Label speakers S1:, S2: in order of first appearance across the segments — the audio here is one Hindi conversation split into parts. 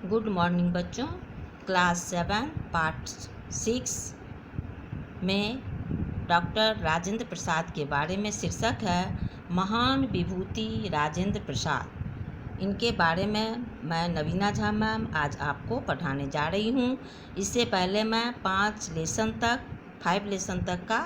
S1: गुड मॉर्निंग बच्चों। क्लास 7 पार्ट 6 में डॉक्टर राजेंद्र प्रसाद के बारे में शीर्षक है महान विभूति राजेंद्र प्रसाद। इनके बारे में मैं नवीना झा मैम आज आपको पढ़ाने जा रही हूँ। इससे पहले मैं 5 लेसन तक का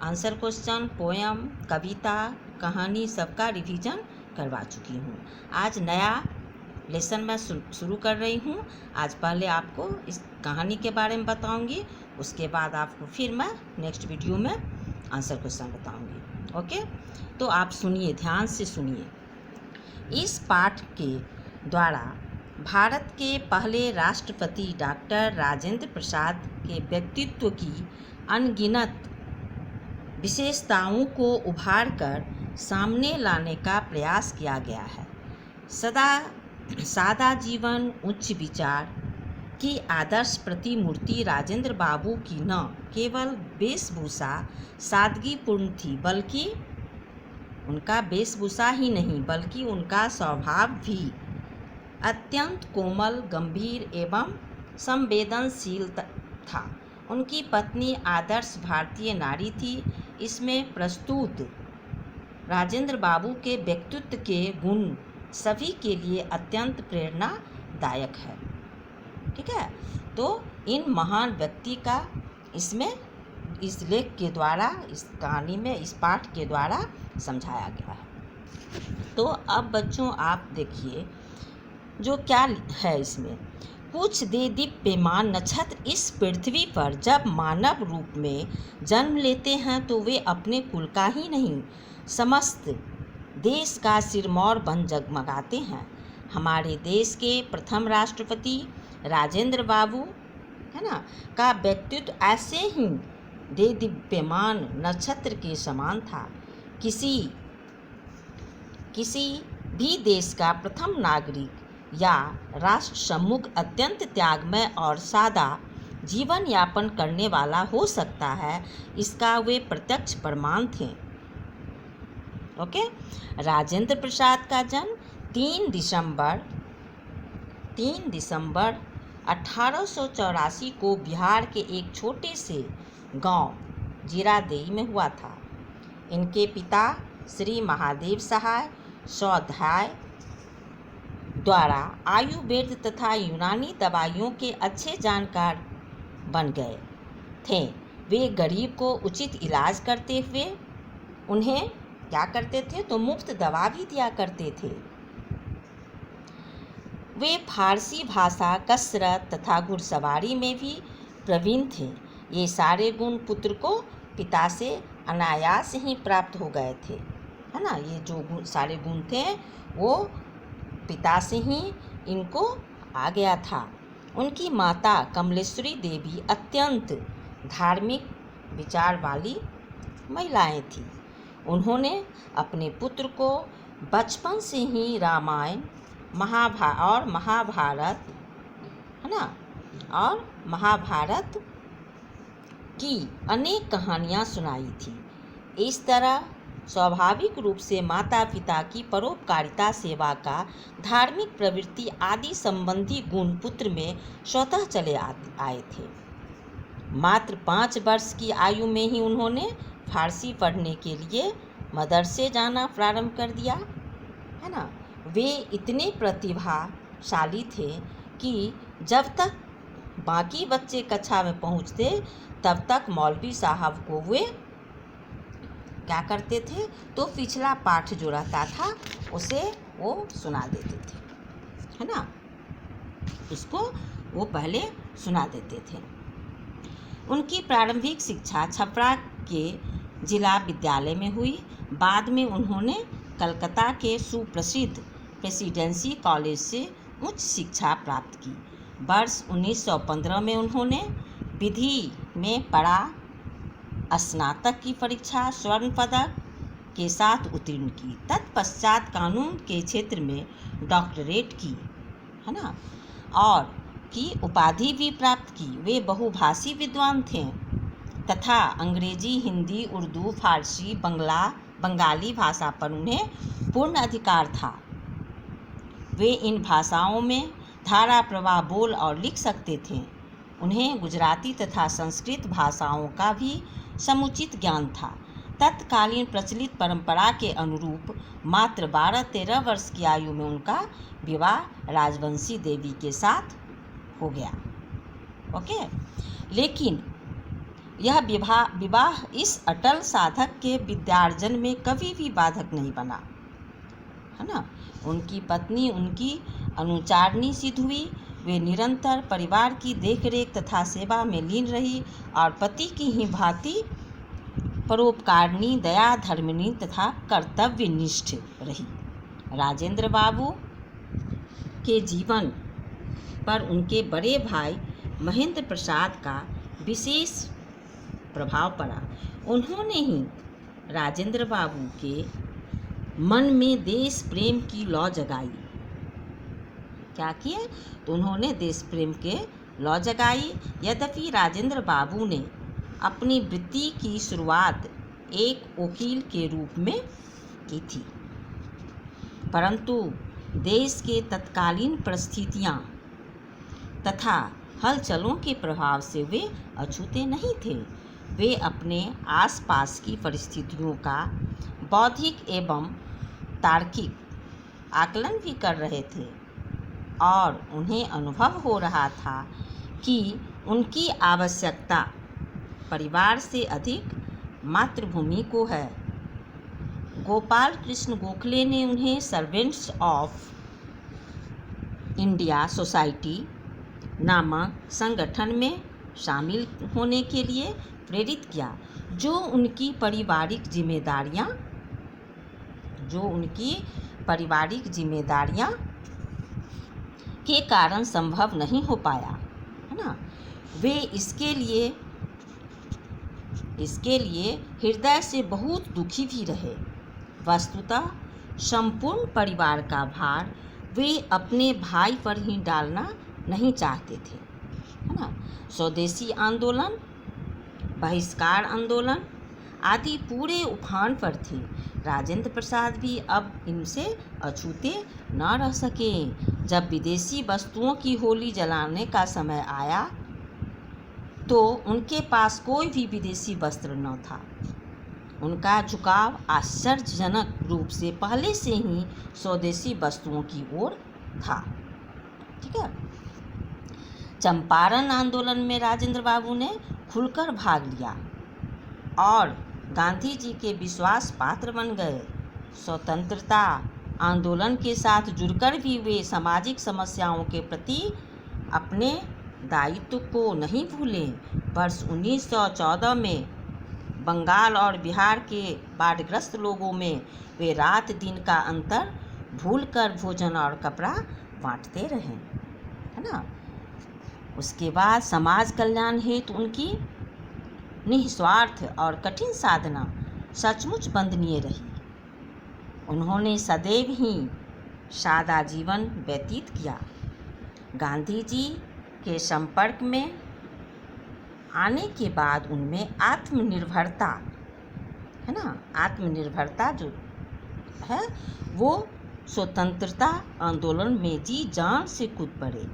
S1: आंसर क्वेश्चन, पोएम, कविता, कहानी सबका रिवीजन करवा चुकी हूँ। आज नया लेसन मैं शुरू कर रही हूँ। आज पहले आपको इस कहानी के बारे में बताऊँगी, उसके बाद आपको फिर मैं नेक्स्ट वीडियो में आंसर क्वेश्चन बताऊँगी। ओके, तो आप सुनिए, ध्यान से सुनिए। इस पाठ के द्वारा भारत के पहले राष्ट्रपति डॉक्टर राजेंद्र प्रसाद के व्यक्तित्व की अनगिनत विशेषताओं को उभार कर सामने लाने का प्रयास किया गया है। सादा जीवन, उच्च विचार की आदर्श प्रतिमूर्ति राजेंद्र बाबू की न केवल वेशभूषा सादगीपूर्ण थी, बल्कि उनका वेशभूषा ही नहीं बल्कि उनका स्वभाव भी अत्यंत कोमल, गंभीर एवं संवेदनशील था। उनकी पत्नी आदर्श भारतीय नारी थी। इसमें प्रस्तुत राजेंद्र बाबू के व्यक्तित्व के गुण सभी के लिए अत्यंत प्रेरणादायक है। ठीक है, तो इन महान व्यक्ति का इसमें इस लेख के द्वारा, इस कहानी में, इस पाठ के द्वारा समझाया गया है। तो अब बच्चों आप देखिए जो क्या है इसमें। कुछ दे दीप्यमान नक्षत्र इस पृथ्वी पर जब मानव रूप में जन्म लेते हैं तो वे अपने कुल का ही नहीं, समस्त देश का सिरमौर बन जगमगाते हैं। हमारे देश के प्रथम राष्ट्रपति राजेंद्र बाबू है ना का व्यक्तित्व ऐसे ही दे दीप्यमान नक्षत्र के समान था। किसी भी देश का प्रथम नागरिक या राष्ट्र सम्मुख अत्यंत त्यागमय और सादा जीवन यापन करने वाला हो सकता है, इसका वे प्रत्यक्ष प्रमाण थे। ओके, राजेंद्र प्रसाद का जन्म 3 दिसंबर 1884 को बिहार के एक छोटे से गांव जीरादेई में हुआ था। इनके पिता श्री महादेव सहाय स्वाध्याय द्वारा आयुर्वेद तथा यूनानी दवाइयों के अच्छे जानकार बन गए थे। वे गरीब को उचित इलाज करते हुए उन्हें क्या करते थे तो मुफ्त दवा भी दिया करते थे। वे फारसी भाषा, कसरत तथा घुड़सवारी में भी प्रवीण थे। ये सारे गुण पुत्र को पिता से अनायास ही प्राप्त हो गए थे, है ना। ये जो सारे गुण थे वो पिता से ही इनको आ गया था। उनकी माता कमलेश्वरी देवी अत्यंत धार्मिक विचार वाली महिलाएं थीं। उन्होंने अपने पुत्र को बचपन से ही रामायण और महाभारत है ना और महाभारत की अनेक कहानियाँ सुनाई थी। इस तरह स्वाभाविक रूप से माता पिता की परोपकारिता, सेवा का, धार्मिक प्रवृत्ति आदि संबंधी गुण पुत्र में स्वतः चले आए थे। मात्र 5 वर्ष की आयु में ही उन्होंने फारसी पढ़ने के लिए मदरसे जाना प्रारंभ कर दिया, है ना। वे इतने प्रतिभाशाली थे कि जब तक बाकी बच्चे कक्षा में पहुंचते तब तक मौलवी साहब को वे क्या करते थे तो पिछला पाठ जो रहता था उसे वो सुना देते थे, है ना। उसको वो पहले सुना देते थे। उनकी प्रारंभिक शिक्षा छपरा के जिला विद्यालय में हुई। बाद में उन्होंने कलकत्ता के सुप्रसिद्ध प्रेसिडेंसी कॉलेज से उच्च शिक्षा प्राप्त की। वर्ष 1915 में उन्होंने विधि में पढ़ा स्नातक की परीक्षा स्वर्ण पदक के साथ उत्तीर्ण की। तत्पश्चात कानून के क्षेत्र में डॉक्टरेट की, है ना, और की उपाधि भी प्राप्त की। वे बहुभाषी विद्वान थे तथा अंग्रेजी, हिंदी, उर्दू, फारसी, बंगाली भाषा पर उन्हें पूर्ण अधिकार था। वे इन भाषाओं में धारा प्रवाह बोल और लिख सकते थे। उन्हें गुजराती तथा संस्कृत भाषाओं का भी समुचित ज्ञान था। तत्कालीन प्रचलित परंपरा के अनुरूप मात्र 12-13 वर्ष की आयु में उनका विवाह राजवंशी देवी के साथ हो गया। ओके, लेकिन यह विवाह इस अटल साधक के विद्यार्जन में कभी भी बाधक नहीं बना, है ना। उनकी पत्नी उनकी अनुचारणी सिद्ध हुई। वे निरंतर परिवार की देखरेख तथा सेवा में लीन रही और पति की ही भांति परोपकारिणी, दया धर्मिणी तथा कर्तव्यनिष्ठ रही। राजेंद्र बाबू के जीवन पर उनके बड़े भाई महेंद्र प्रसाद का विशेष प्रभाव पड़ा। उन्होंने ही राजेंद्र बाबू के मन में देश प्रेम की लौ जगाई। क्या किए? तो उन्होंने देश प्रेम के लौ जगाई। यद्यपि राजेंद्र बाबू ने अपनी वृत्ति की शुरुआत एक वकील के रूप में की थी, परंतु देश के तत्कालीन परिस्थितियां तथा हलचलों के प्रभाव से वे अछूते नहीं थे। वे अपने आसपास की परिस्थितियों का बौद्धिक एवं तार्किक आकलन भी कर रहे थे और उन्हें अनुभव हो रहा था कि उनकी आवश्यकता परिवार से अधिक मातृभूमि को है। गोपाल कृष्ण गोखले ने उन्हें सर्वेंट्स ऑफ इंडिया सोसाइटी नामक संगठन में शामिल होने के लिए प्रेरित किया, जो उनकी पारिवारिक जिम्मेदारियां के कारण संभव नहीं हो पाया, है ना। वे इसके लिए हृदय से बहुत दुखी भी रहे। वस्तुतः संपूर्ण परिवार का भार वे अपने भाई पर ही डालना नहीं चाहते थे, है ना। स्वदेशी आंदोलन, बहिष्कार आंदोलन आदि पूरे उफान पर थे। राजेंद्र प्रसाद भी अब इनसे अछूते न रह सके। जब विदेशी वस्तुओं की होली जलाने का समय आया तो उनके पास कोई भी विदेशी वस्त्र न था। उनका झुकाव आश्चर्यजनक रूप से पहले से ही स्वदेशी वस्तुओं की ओर था। ठीक है। चंपारण आंदोलन में राजेंद्र बाबू ने खुलकर भाग लिया और गांधी जी के विश्वास पात्र बन गए। स्वतंत्रता आंदोलन के साथ जुड़कर भी वे सामाजिक समस्याओं के प्रति अपने दायित्व को नहीं भूले। वर्ष 1914 में बंगाल और बिहार के बाढ़ग्रस्त लोगों में वे रात दिन का अंतर भूलकर भोजन और कपड़ा बांटते रहे, है ना। उसके बाद समाज कल्याण हेतु उनकी निस्वार्थ और कठिन साधना सचमुच वंदनीय रही। उन्होंने सदैव ही सादा जीवन व्यतीत किया। गांधी जी के संपर्क में आने के बाद उनमें आत्मनिर्भरता, है ना, आत्मनिर्भरता जो है वो स्वतंत्रता आंदोलन में जी जान से कूद पड़े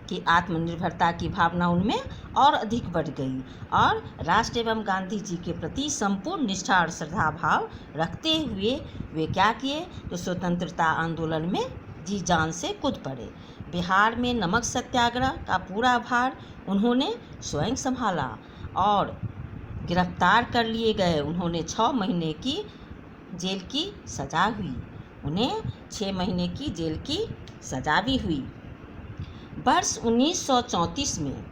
S1: कि आत्मनिर्भरता की भावना उनमें और अधिक बढ़ गई और राष्ट्र एवं गांधी जी के प्रति संपूर्ण निष्ठा और श्रद्धा भाव रखते हुए वे क्या किए तो स्वतंत्रता आंदोलन में जी जान से कूद पड़े। बिहार में नमक सत्याग्रह का पूरा भार उन्होंने स्वयं संभाला और गिरफ्तार कर लिए गए। उन्होंने 6 महीने की जेल की सज़ा हुई। उन्हें 6 महीने की जेल की सज़ा भी हुई। वर्ष 1934 में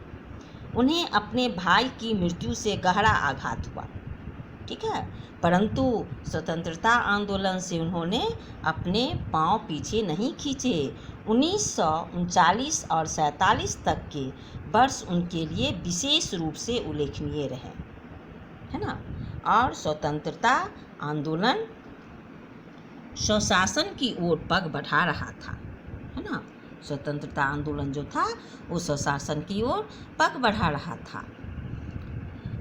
S1: उन्हें अपने भाई की मृत्यु से गहरा आघात हुआ। ठीक है, परंतु स्वतंत्रता आंदोलन से उन्होंने अपने पांव पीछे नहीं खींचे। 1939 और 47 तक के वर्ष उनके लिए विशेष रूप से उल्लेखनीय रहे, है ना। और स्वतंत्रता आंदोलन स्वशासन की ओर पग बढ़ा रहा था, है ना। स्वतंत्रता आंदोलन जो था वो स्वशासन की ओर पग बढ़ा रहा था।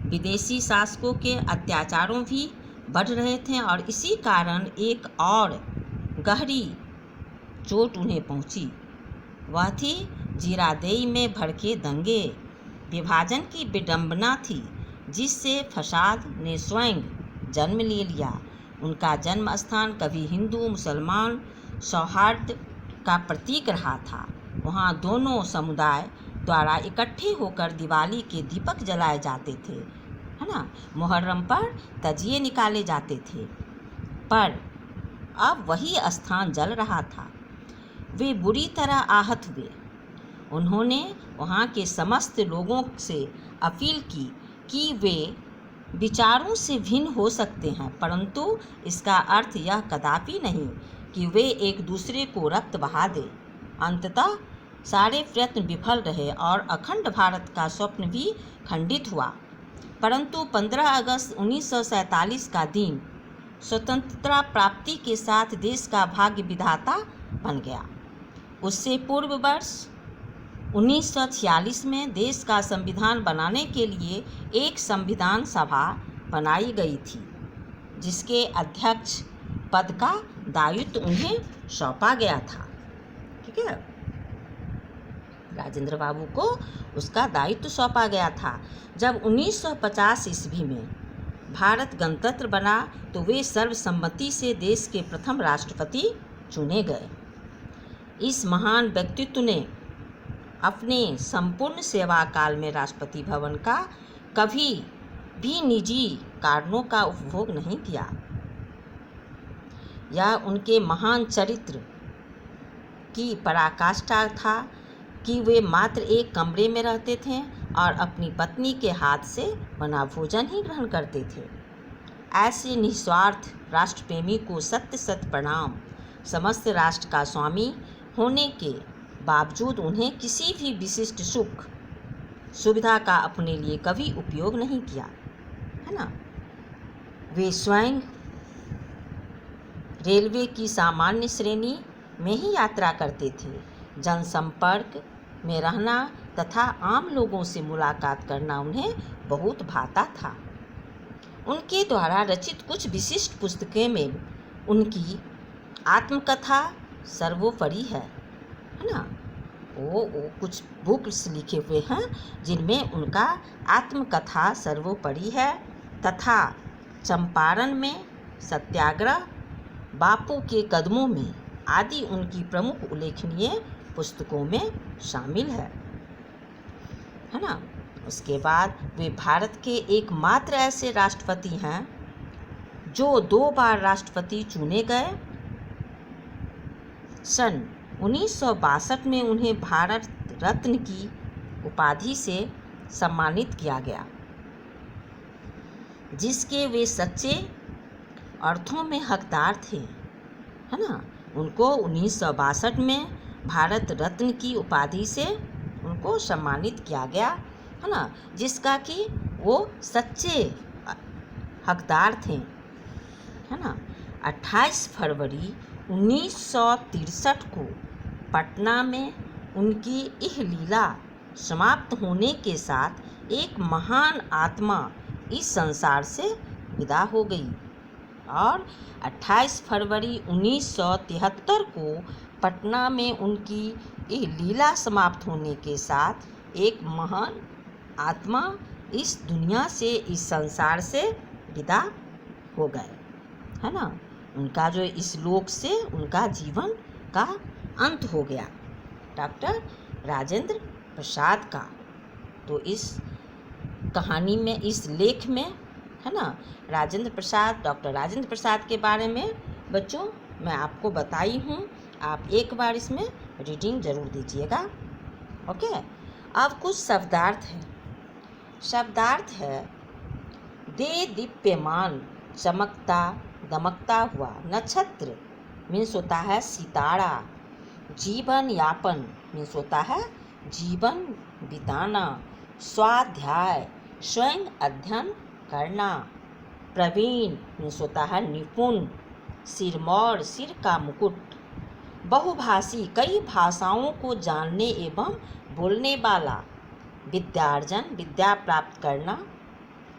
S1: विदेशी शासकों के अत्याचारों भी बढ़ रहे थे और इसी कारण एक और गहरी चोट उन्हें पहुंची। वह थी जीरादेई में भड़के दंगे। विभाजन की विडंबना थी जिससे फसाद ने स्वयं जन्म ले लिया। उनका जन्म स्थान कभी हिंदू मुसलमान सौहार्द का प्रतीक रहा था। वहाँ दोनों समुदाय द्वारा इकट्ठे होकर दिवाली के दीपक जलाए जाते थे, है ना। मुहर्रम पर तजिए निकाले जाते थे, पर अब वही स्थान जल रहा था। वे बुरी तरह आहत हुए। उन्होंने वहाँ के समस्त लोगों से अपील की कि वे विचारों से भिन्न हो सकते हैं, परंतु इसका अर्थ यह कदापि नहीं कि वे एक दूसरे को रक्त बहा दें। अंततः सारे प्रयत्न विफल रहे और अखंड भारत का स्वप्न भी खंडित हुआ। परंतु 15 अगस्त 1947 का दिन स्वतंत्रता प्राप्ति के साथ देश का भाग्य विधाता बन गया। उससे पूर्व वर्ष 1946 में देश का संविधान बनाने के लिए एक संविधान सभा बनाई गई थी, जिसके अध्यक्ष पद का दायित्व उन्हें सौंपा गया था। ठीक है, राजेंद्र बाबू को उसका दायित्व सौंपा गया था। जब 1950 ईस्वी में भारत गणतंत्र बना तो वे सर्वसम्मति से देश के प्रथम राष्ट्रपति चुने गए। इस महान व्यक्तित्व ने अपने संपूर्ण सेवा काल में राष्ट्रपति भवन का कभी भी निजी कारणों का उपभोग नहीं किया। यह उनके महान चरित्र की पराकाष्ठा था कि वे मात्र एक कमरे में रहते थे और अपनी पत्नी के हाथ से बना भोजन ही ग्रहण करते थे। ऐसे निस्वार्थ राष्ट्रप्रेमी को सत्य सत्य प्रणाम। समस्त राष्ट्र का स्वामी होने के बावजूद उन्हें किसी भी विशिष्ट सुख सुविधा का अपने लिए कभी उपयोग नहीं किया, है ना। वे स्वयं रेलवे की सामान्य श्रेणी में ही यात्रा करते थे। जनसंपर्क में रहना तथा आम लोगों से मुलाकात करना उन्हें बहुत भाता था। उनके द्वारा रचित कुछ विशिष्ट पुस्तकें में उनकी आत्मकथा सर्वोपरि है ना। वो कुछ बुक्स लिखे हुए हैं जिनमें उनका आत्मकथा सर्वोपरि है तथा चंपारण में सत्याग्रह, बापू के कदमों में आदि उनकी प्रमुख उल्लेखनीय पुस्तकों में शामिल है ना। उसके बाद वे भारत के एकमात्र ऐसे राष्ट्रपति हैं जो 2 बार राष्ट्रपति चुने गए। सन 1962 में उन्हें भारत रत्न की उपाधि से सम्मानित किया गया, जिसके वे सच्चे अर्थों में हकदार थे, है ना। उनको 1962 में भारत रत्न की उपाधि से उनको सम्मानित किया गया, है ना, जिसका कि वो सच्चे हकदार थे, है ना। 28 फरवरी 1963 को पटना में उनकी यह लीला समाप्त होने के साथ एक महान आत्मा इस संसार से विदा हो गई और 28 फरवरी 1973 को पटना में उनकी यह लीला समाप्त होने के साथ एक महान आत्मा इस दुनिया से, इस संसार से विदा हो गए, है ना। उनका जो इस लोक से उनका जीवन का अंत हो गया, डॉक्टर राजेंद्र प्रसाद का। तो इस कहानी में, इस लेख में, है ना, डॉक्टर राजेंद्र प्रसाद के बारे में बच्चों मैं आपको बताई हूँ। आप एक बार इसमें रीडिंग ज़रूर दीजिएगा। ओके, अब कुछ शब्दार्थ है। शब्दार्थ है दे दीप्यमान, चमकता दमकता हुआ। नक्षत्र मीन्स होता है सितारा। जीवन यापन मीन्स होता है जीवन बिताना। स्वाध्याय स्वयं अध्ययन करना। प्रवीण मीन्स होता है निपुण। सिरमौर सिर का मुकुट। बहुभाषी कई भाषाओं को जानने एवं बोलने वाला। विद्यार्जन विद्या प्राप्त करना।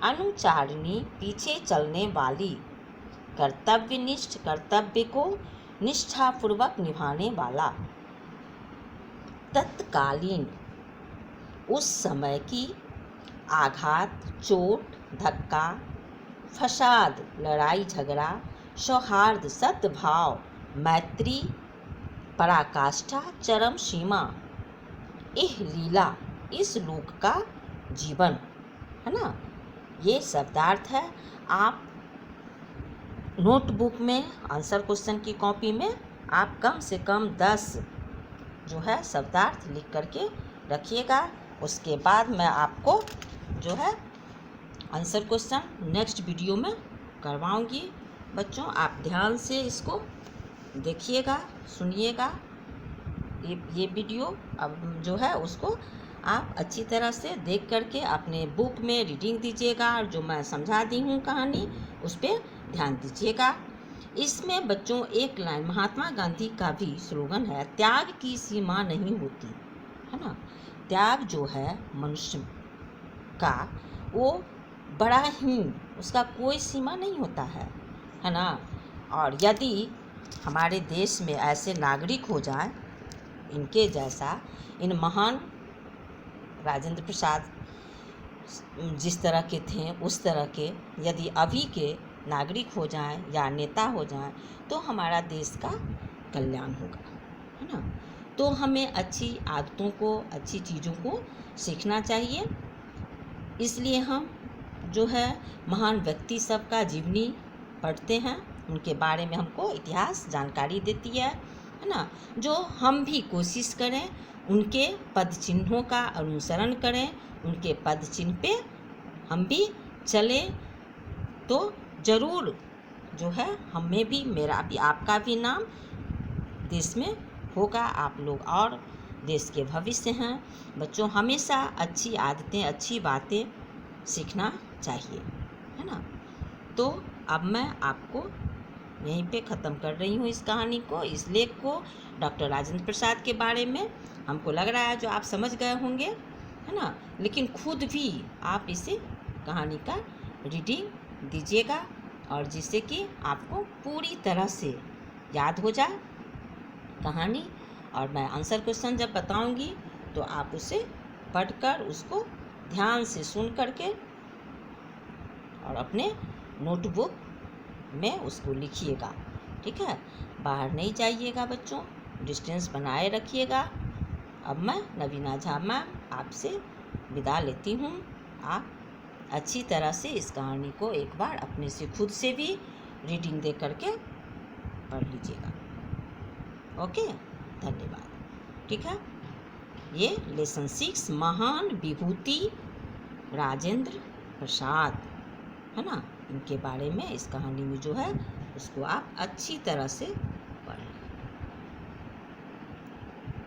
S1: अनुचारिणी पीछे चलने वाली। कर्तव्यनिष्ठ कर्तव्य को निष्ठापूर्वक निभाने वाला। तत्कालीन उस समय की आघात, चोट, धक्का, फसाद, लड़ाई झगड़ा, सौहार्द, सद्भाव, मैत्री, पराकाष्ठा, चरम सीमा, इह लीला, इस लोक का जीवन, है ना। ये शब्दार्थ है। आप नोटबुक में आंसर क्वेश्चन की कॉपी में आप कम से कम 10 जो है शब्दार्थ लिख करके रखिएगा। उसके बाद मैं आपको जो है आंसर क्वेश्चन नेक्स्ट वीडियो में करवाऊंगी। बच्चों आप ध्यान से इसको देखिएगा, सुनिएगा। ये वीडियो अब जो है उसको आप अच्छी तरह से देख करके अपने बुक में रीडिंग दीजिएगा, और जो मैं समझा दी हूँ कहानी उस पर ध्यान दीजिएगा। इसमें बच्चों एक लाइन महात्मा गांधी का भी स्लोगन है, त्याग की सीमा नहीं होती, है ना। त्याग जो है मनुष्य का वो बड़ा ही, उसका कोई सीमा नहीं होता है ना। और यदि हमारे देश में ऐसे नागरिक हो जाएं इनके जैसा, इन महान राजेंद्र प्रसाद जिस तरह के थे उस तरह के यदि अभी के नागरिक हो जाएं या नेता हो जाएं तो हमारा देश का कल्याण होगा, है ना। तो हमें अच्छी आदतों को, अच्छी चीज़ों को सीखना चाहिए। इसलिए हम जो है महान व्यक्ति सबका जीवनी पढ़ते हैं, उनके बारे में हमको इतिहास जानकारी देती है ना। जो हम भी कोशिश करें उनके पद चिन्हों का अनुसरण करें, उनके पद चिन्ह पे हम भी चलें तो ज़रूर जो है हमें भी, मेरा भी, आपका भी नाम देश में होगा। आप लोग और देश के भविष्य हैं। बच्चों हमेशा अच्छी आदतें, अच्छी बातें सीखना चाहिए, है ना। तो अब मैं आपको यहीं पे ख़त्म कर रही हूँ इस कहानी को, इस लेख को। डॉक्टर राजेंद्र प्रसाद के बारे में हमको लग रहा है जो आप समझ गए होंगे, है ना। लेकिन खुद भी आप इसे कहानी का रीडिंग दीजिएगा, और जिससे कि आपको पूरी तरह से याद हो जाए कहानी। और मैं आंसर क्वेश्चन जब बताऊंगी तो आप उसे पढ़कर उसको ध्यान से सुन करके और अपने नोटबुक में उसको लिखिएगा, ठीक है। बाहर नहीं जाइएगा बच्चों, डिस्टेंस बनाए रखिएगा। अब मैं नवीना झा मैम आपसे विदा लेती हूँ। आप अच्छी तरह से इस कहानी को एक बार अपने से खुद से भी रीडिंग दे करके पढ़ लीजिएगा। ओके, धन्यवाद। ठीक है, ये लेसन 6 महान विभूति राजेंद्र प्रसाद, है ना, इनके बारे में इस कहानी में जो है उसको आप अच्छी तरह से